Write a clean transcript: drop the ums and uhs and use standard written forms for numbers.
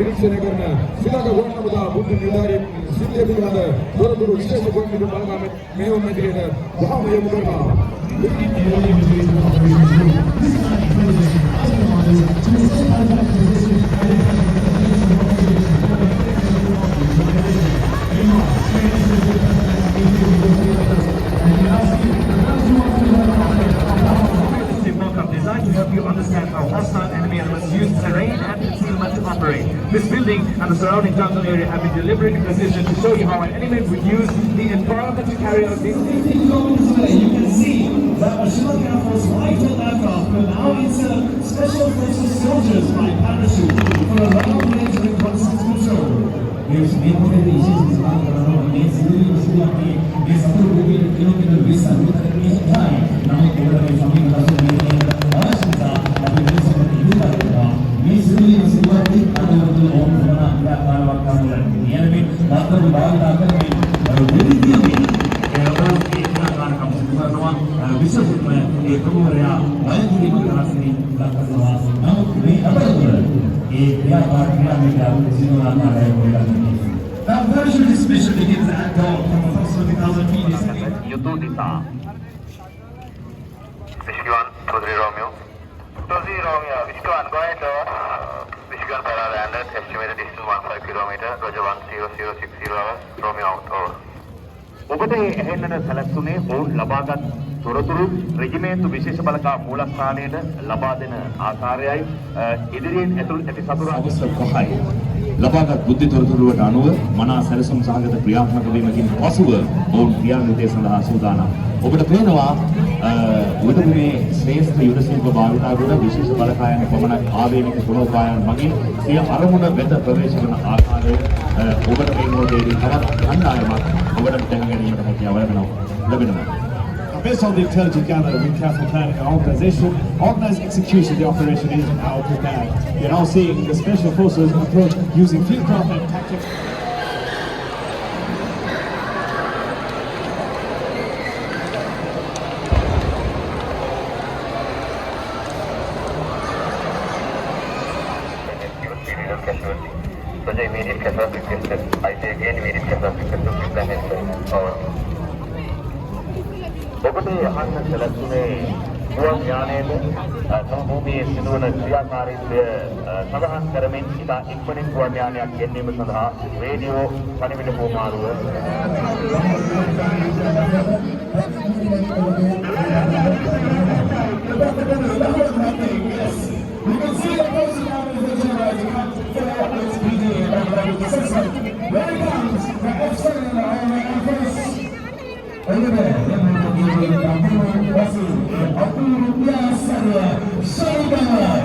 නිරීක්ෂණය කරන ශ්‍රී ලංකා ගුවන්හමුදා බුද්ධ නිලධාරීන් සිද්ධිය පිළිබඳ තොරතුරු විශේෂ ගුවන්විදුලි බලකාමේ මෙහෙයුම් මැදිරියට වහාම යොමු කරනවා. Designed to help you understand how hostile enemy elements use terrain and concealment to operate. This building and the surrounding jungle area have been deliberately positioned to show you how an enemy would use the environment to carry out this. You can see that a Sri Lankan Force rifle aircraft will now insert special forces soldiers by parachute for a long range reconnaissance control. There's been a issues with kilometer visa with the nation time. Now, something Now, version is special begins at dawn from approximately 1,000 feet. Yutu Disa. Michigan 23 Romeo. 23 Romeo, Michigan going to Michigan Para landed, estimated distance 15 kilometer, Roger 10060 hours, Romeo out, over. ඔබට එහෙන්නට සැලසුනේ ඔවුන් ලබාගත් තොරතුරු රෙජිමේන්තු විශේෂ බලකා මූලස්ථානයට ලබා දෙන ආකාරයයි ඉදිරියෙන් ඇතුළු ඇති සතුරු අවශ්‍ය කොහයි ලබාගත් බුද්ධි තොරතුරුවට අනුව මනා සැලසුම් සහගත ක්‍රියාත්මක වීමකින් පසුව ඔවුන් ක්‍රියාන්විතය සඳහා සූදානම්. ඔබට පේනවා උදේ ශ්‍රේෂ්ඨ යුද ශිල්ප භාවිතා කොට විශේෂ බලකායන් පමණක් ආවේනික ගුණෝපායන් මගින් සිය අරමුණ වෙත ප්‍රවේශ කරන ආකාරය ඔබට මේ මොහොතේදී තවත් කණ්ඩායමක් ඔබට දැන ගැනීමට හැකියාව ලැබෙනවා. Based on the intelligence gathered with careful planning and organization, organized execution of the operation is now prepared. We are now seeing the special forces approach using fieldcraft and tactics. So the immediate casualty requested. I say again immediate casualty requested to plan it. ඔබට අහන්න සැලසුනේ ගුවන් යානයේ තම භූමියේ සිදුවන ක්‍රියාකාරීත්වය සඳහන් කරමින් ඉතා ඉක්මනින් ගුවන් යානයක් ගෙන්වීම සඳහා රේඩියෝ පණිවිඩ හෝමාරුව Rupiah saya,